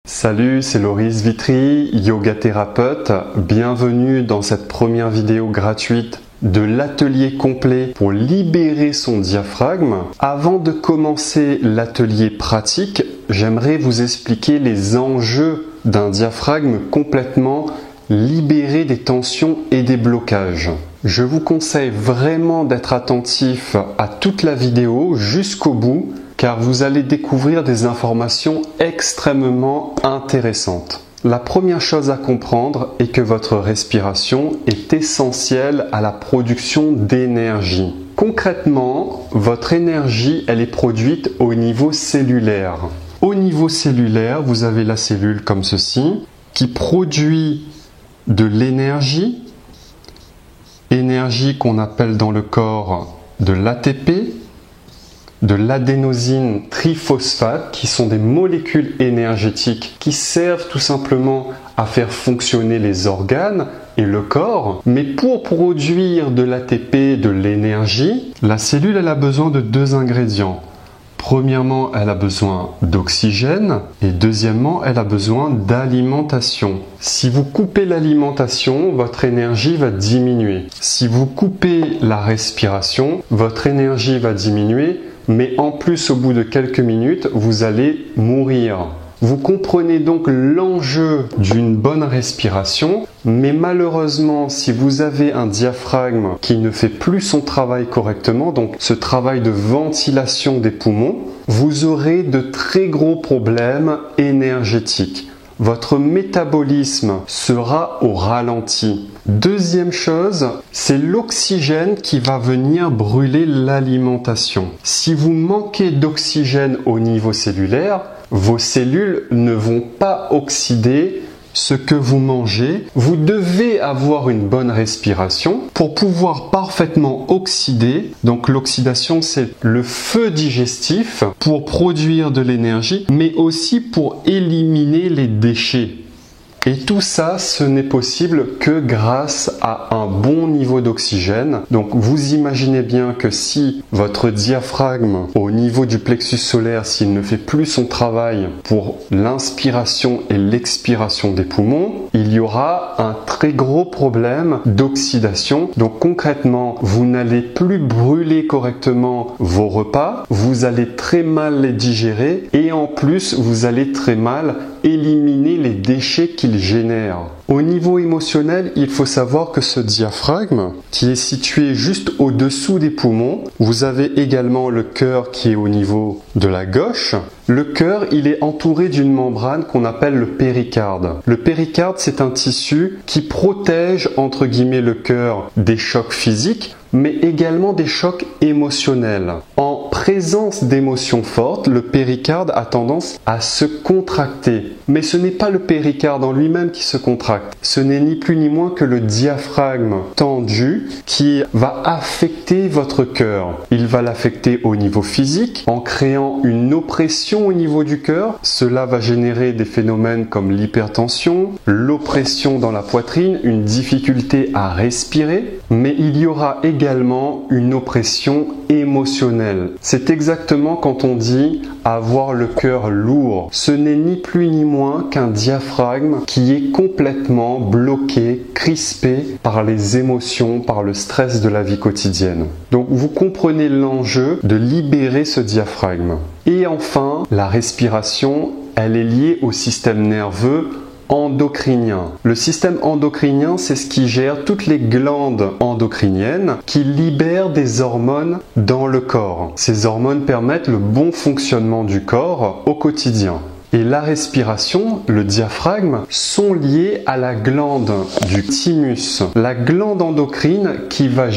Salut, c'est Loris Vitry, yoga thérapeute. Bienvenue dans cette première vidéo gratuite de l'atelier complet pour libérer son diaphragme. Avant de commencer l'atelier pratique, j'aimerais vous expliquer les enjeux d'un diaphragme complètement libéré des tensions et des blocages. Je vous conseille vraiment d'être attentif à toute la vidéo jusqu'au bout, car vous allez découvrir des informations extrêmement intéressantes. La première chose à comprendre est que votre respiration est essentielle à la production d'énergie. Concrètement, votre énergie, elle est produite au niveau cellulaire. Au niveau cellulaire, vous avez la cellule comme ceci, qui produit de l'énergie, énergie qu'on appelle dans le corps de l'ATP, de l'adénosine triphosphate, qui sont des molécules énergétiques qui servent tout simplement à faire fonctionner les organes et le corps. Mais pour produire de l'ATP, de l'énergie, la cellule elle a besoin de deux ingrédients. Premièrement, elle a besoin d'oxygène et deuxièmement, elle a besoin d'alimentation. Si vous coupez l'alimentation, votre énergie va diminuer. Si vous coupez la respiration, votre énergie va diminuer, mais en plus, au bout de quelques minutes, vous allez mourir. Vous comprenez donc l'enjeu d'une bonne respiration, mais malheureusement, si vous avez un diaphragme qui ne fait plus son travail correctement, donc ce travail de ventilation des poumons, vous aurez de très gros problèmes énergétiques. Votre métabolisme sera au ralenti. Deuxième chose, c'est l'oxygène qui va venir brûler l'alimentation. Si vous manquez d'oxygène au niveau cellulaire, vos cellules ne vont pas oxyder ce que vous mangez. Vous devez avoir une bonne respiration pour pouvoir parfaitement oxyder. Donc l'oxydation, c'est le feu digestif pour produire de l'énergie, mais aussi pour éliminer les déchets. Et tout ça, ce n'est possible que grâce à un bon niveau d'oxygène. Donc vous imaginez bien que si votre diaphragme au niveau du plexus solaire, s'il ne fait plus son travail pour l'inspiration et l'expiration des poumons, il y aura un très gros problème d'oxydation. Donc concrètement, vous n'allez plus brûler correctement vos repas, vous allez très mal les digérer et en plus, vous allez très mal éliminer les déchets qu'il génère. Au niveau émotionnel, il faut savoir que ce diaphragme, qui est situé juste au-dessous des poumons, vous avez également le cœur qui est au niveau de la gauche. Le cœur, il est entouré d'une membrane qu'on appelle le péricarde. Le péricarde, c'est un tissu qui protège, entre guillemets, le cœur des chocs physiques, mais également des chocs émotionnels. En présence d'émotions fortes, le péricarde a tendance à se contracter. Mais ce n'est pas le péricarde en lui-même qui se contracte. Ce n'est ni plus ni moins que le diaphragme tendu qui va affecter votre cœur. Il va l'affecter au niveau physique en créant une oppression au niveau du cœur. Cela va générer des phénomènes comme l'hypertension, l'oppression dans la poitrine, une difficulté à respirer. Mais il y aura également une oppression émotionnelle. C'est exactement quand on dit avoir le cœur lourd. Ce n'est ni plus ni moins qu'un diaphragme qui est complètement bloqué, crispé par les émotions, par le stress de la vie quotidienne. Donc vous comprenez l'enjeu de libérer ce diaphragme. Et enfin, la respiration, elle est liée au système nerveux endocrinien. Le système endocrinien, c'est ce qui gère toutes les glandes endocriniennes qui libèrent des hormones dans le corps. Ces hormones permettent le bon fonctionnement du corps au quotidien. Et la respiration, le diaphragme, sont liés à la glande du thymus, la glande endocrine qui va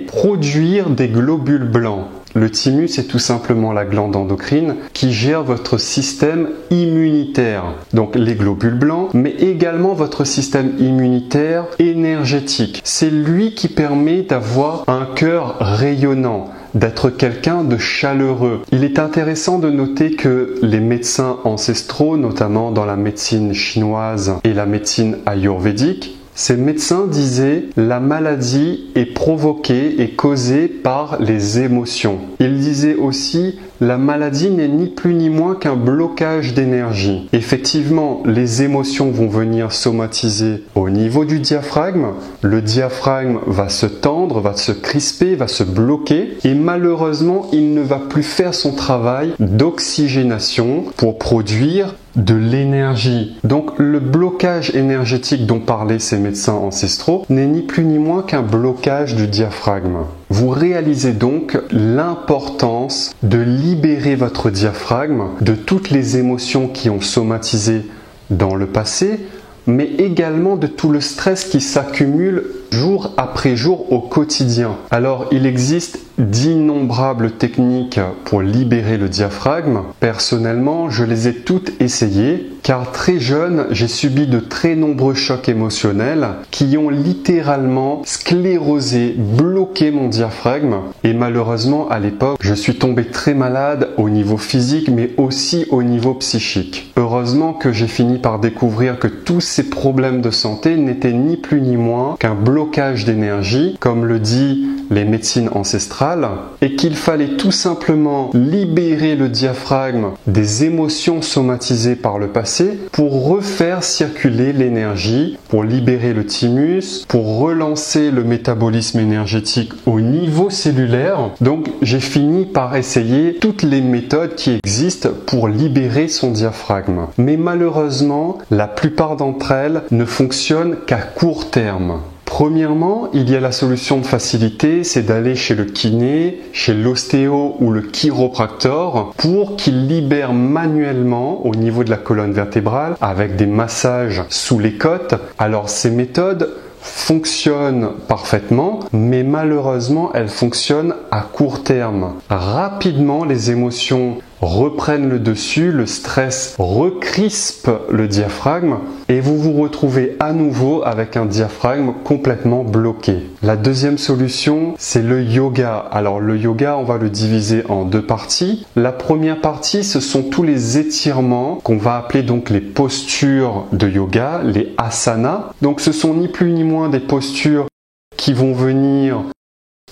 produire des globules blancs. Le thymus est tout simplement la glande endocrine qui gère votre système immunitaire, donc les globules blancs, mais également votre système immunitaire énergétique. C'est lui qui permet d'avoir un cœur rayonnant, d'être quelqu'un de chaleureux. Il est intéressant de noter que les médecins ancestraux, notamment dans la médecine chinoise et la médecine ayurvédique, Ces médecins disaient la maladie est provoquée et causée par les émotions. Ils disaient aussi la maladie n'est ni plus ni moins qu'un blocage d'énergie. Effectivement, les émotions vont venir somatiser au niveau du diaphragme. Le diaphragme va se tendre, va se crisper, va se bloquer et malheureusement, il ne va plus faire son travail d'oxygénation pour produire de l'énergie. Donc le blocage énergétique dont parlaient ces médecins ancestraux n'est ni plus ni moins qu'un blocage du diaphragme. Vous réalisez donc l'importance de libérer votre diaphragme de toutes les émotions qui ont somatisé dans le passé, mais également de tout le stress qui s'accumule jour après jour au quotidien. Alors, il existe d'innombrables techniques pour libérer le diaphragme. Personnellement, je les ai toutes essayées, car très jeune, j'ai subi de très nombreux chocs émotionnels qui ont littéralement sclérosé, bloqué mon diaphragme. Et malheureusement, à l'époque, je suis tombé très malade au niveau physique, mais aussi au niveau psychique. Heureusement que j'ai fini par découvrir que tous ces problèmes de santé n'étaient ni plus ni moins qu'un blocage d'énergie, comme le dit les médecines ancestrales, et qu'il fallait tout simplement libérer le diaphragme des émotions somatisées par le passé pour refaire circuler l'énergie, pour libérer le thymus, pour relancer le métabolisme énergétique au niveau cellulaire. Donc j'ai fini par essayer toutes les méthodes qui existent pour libérer son diaphragme. Mais malheureusement, la plupart d'entre elles ne fonctionnent qu'à court terme. Premièrement, il y a la solution de facilité, c'est d'aller chez le kiné, chez l'ostéo ou le chiropracteur pour qu'il libère manuellement au niveau de la colonne vertébrale avec des massages sous les côtes. Alors ces méthodes fonctionnent parfaitement, mais malheureusement elles fonctionnent à court terme. Rapidement, les émotions reprennent le dessus, le stress recrispe le diaphragme et vous vous retrouvez à nouveau avec un diaphragme complètement bloqué. La deuxième solution, c'est le yoga. Alors le yoga, on va le diviser en deux parties. La première partie, ce sont tous les étirements qu'on va appeler donc les postures de yoga, les asanas. Donc ce sont ni plus ni moins des postures qui vont venir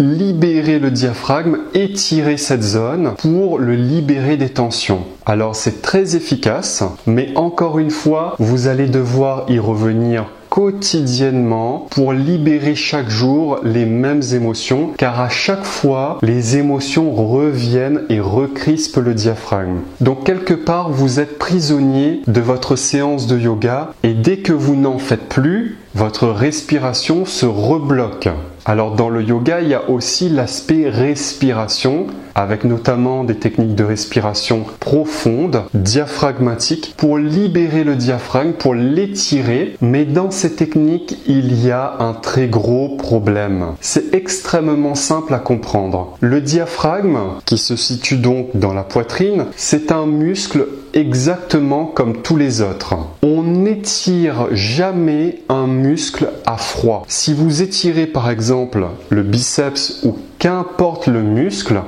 libérer le diaphragme, étirer cette zone pour le libérer des tensions. Alors c'est très efficace, mais encore une fois, vous allez devoir y revenir quotidiennement pour libérer chaque jour les mêmes émotions, car à chaque fois, les émotions reviennent et recrispent le diaphragme. Donc quelque part, vous êtes prisonnier de votre séance de yoga et dès que vous n'en faites plus, votre respiration se rebloque. Alors dans le yoga, il y a aussi l'aspect respiration, avec notamment des techniques de respiration profonde, diaphragmatique, pour libérer le diaphragme, pour l'étirer. Mais dans ces techniques, il y a un très gros problème. C'est extrêmement simple à comprendre. Le diaphragme, qui se situe donc dans la poitrine, c'est un muscle exactement comme tous les autres. On n'étire jamais un muscle à froid. Si vous étirez par exemple le biceps ou qu'importe le muscle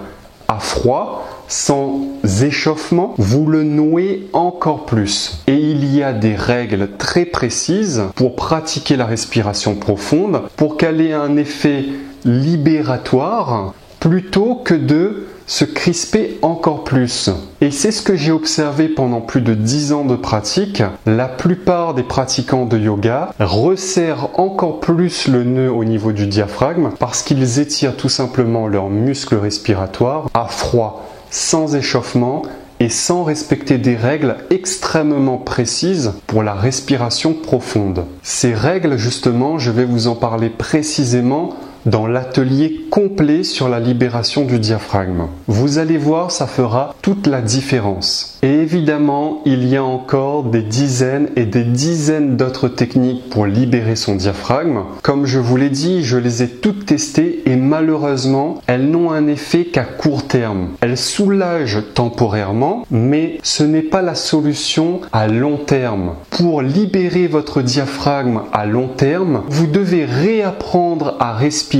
à froid, sans échauffement, vous le nouez encore plus. Et il y a des règles très précises pour pratiquer la respiration profonde, pour qu'elle ait un effet libératoire plutôt que de se crisper encore plus. Et c'est ce que j'ai observé pendant plus de 10 ans de pratique. La plupart des pratiquants de yoga resserrent encore plus le nœud au niveau du diaphragme parce qu'ils étirent tout simplement leurs muscles respiratoires à froid, sans échauffement et sans respecter des règles extrêmement précises pour la respiration profonde. Ces règles, justement, je vais vous en parler précisément dans l'atelier complet sur la libération du diaphragme. Vous allez voir, ça fera toute la différence. Et évidemment, il y a encore des dizaines et des dizaines d'autres techniques pour libérer son diaphragme. Comme je vous l'ai dit, je les ai toutes testées et malheureusement, elles n'ont un effet qu'à court terme. Elles soulagent temporairement, mais ce n'est pas la solution à long terme. Pour libérer votre diaphragme à long terme, vous devez réapprendre à respirer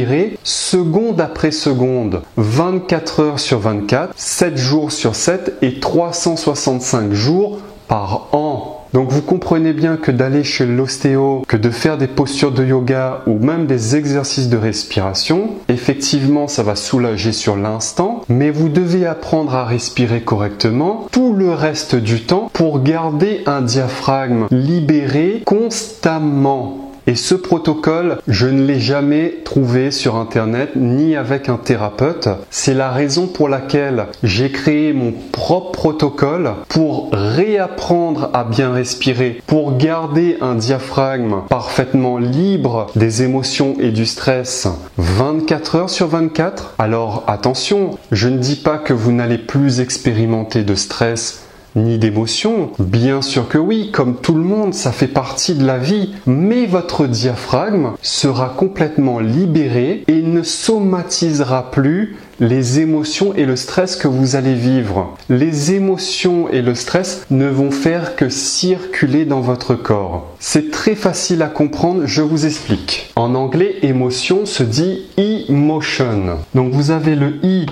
seconde après seconde, 24 heures sur 24, 7 jours sur 7 et 365 jours par an. Donc vous comprenez bien que d'aller chez l'ostéo, que de faire des postures de yoga ou même des exercices de respiration, effectivement ça va soulager sur l'instant, mais vous devez apprendre à respirer correctement tout le reste du temps pour garder un diaphragme libéré constamment. Et ce protocole, je ne l'ai jamais trouvé sur internet ni avec un thérapeute. C'est la raison pour laquelle j'ai créé mon propre protocole pour réapprendre à bien respirer, pour garder un diaphragme parfaitement libre des émotions et du stress 24 heures sur 24. Alors attention, je ne dis pas que vous n'allez plus expérimenter de stress ni d'émotion. Bien sûr que oui, comme tout le monde, ça fait partie de la vie. Mais votre diaphragme sera complètement libéré et ne somatisera plus les émotions et le stress que vous allez vivre. Les émotions et le stress ne vont faire que circuler dans votre corps. C'est très facile à comprendre, je vous explique. En anglais, émotion se dit emotion. Donc vous avez le I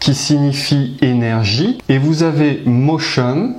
qui signifie énergie, et vous avez motion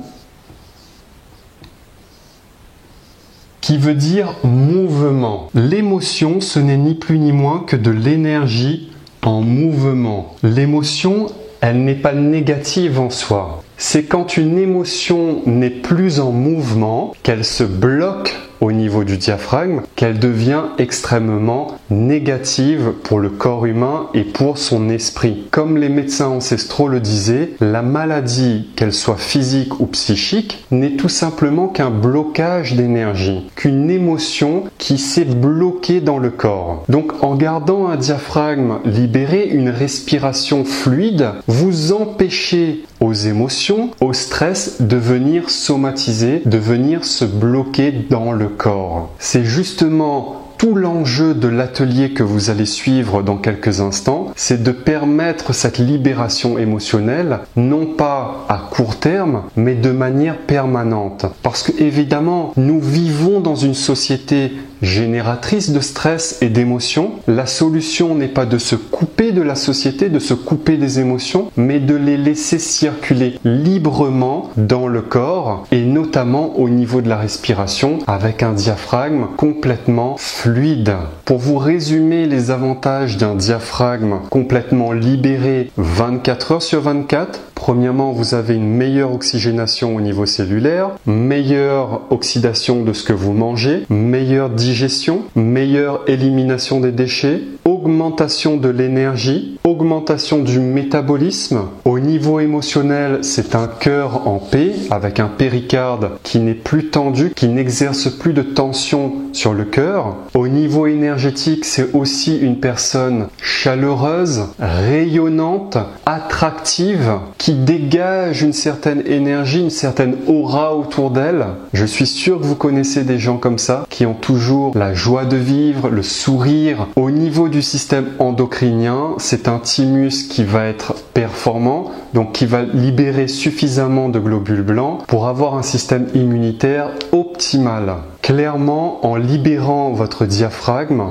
qui veut dire mouvement. L'émotion, ce n'est ni plus ni moins que de l'énergie en mouvement. L'émotion, elle n'est pas négative en soi. C'est quand une émotion n'est plus en mouvement, qu'elle se bloque au niveau du diaphragme, qu'elle devient extrêmement négative pour le corps humain et pour son esprit. Comme les médecins ancestraux le disaient, la maladie, qu'elle soit physique ou psychique, n'est tout simplement qu'un blocage d'énergie, qu'une émotion qui s'est bloquée dans le corps. Donc en gardant un diaphragme libéré, une respiration fluide, vous empêchez aux émotions, au stress de venir somatiser, de venir se bloquer dans le corps. C'est justement tout l'enjeu de l'atelier que vous allez suivre dans quelques instants, c'est de permettre cette libération émotionnelle, non pas à court terme, mais de manière permanente. Parce que évidemment, nous vivons dans une société génératrice de stress et d'émotions. La solution n'est pas de se couper de la société, de se couper des émotions, mais de les laisser circuler librement dans le corps et notamment au niveau de la respiration avec un diaphragme complètement fluide. Pour vous résumer les avantages d'un diaphragme complètement libéré 24 heures sur 24, premièrement, vous avez une meilleure oxygénation au niveau cellulaire, meilleure oxydation de ce que vous mangez, meilleure digestion, meilleure élimination des déchets, augmentation de l'énergie, augmentation du métabolisme. Au niveau émotionnel, c'est un cœur en paix avec un péricarde qui n'est plus tendu, qui n'exerce plus de tension sur le cœur. Au niveau énergétique, c'est aussi une personne chaleureuse, rayonnante, attractive, qui dégage une certaine énergie, une certaine aura autour d'elle. Je suis sûr que vous connaissez des gens comme ça, qui ont toujours la joie de vivre, le sourire. Au niveau du système endocrinien, c'est un thymus qui va être performant, donc qui va libérer suffisamment de globules blancs pour avoir un système immunitaire optimal. Clairement, en libérant votre diaphragme,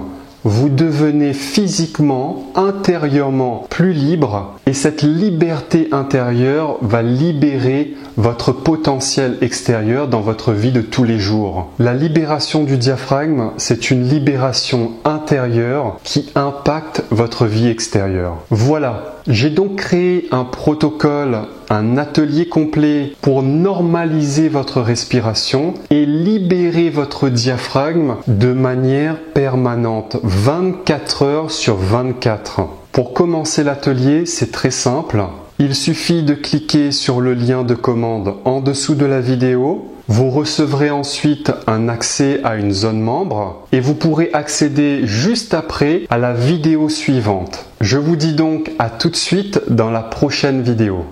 vous devenez physiquement, intérieurement plus libre et cette liberté intérieure va libérer votre potentiel extérieur dans votre vie de tous les jours. La libération du diaphragme, c'est une libération intérieure qui impacte votre vie extérieure. Voilà, j'ai donc créé un protocole, un atelier complet pour normaliser votre respiration et libérer votre diaphragme de manière permanente, 24 heures sur 24. Pour commencer l'atelier, c'est très simple. Il suffit de cliquer sur le lien de commande en dessous de la vidéo. Vous recevrez ensuite un accès à une zone membre et vous pourrez accéder juste après à la vidéo suivante. Je vous dis donc à tout de suite dans la prochaine vidéo.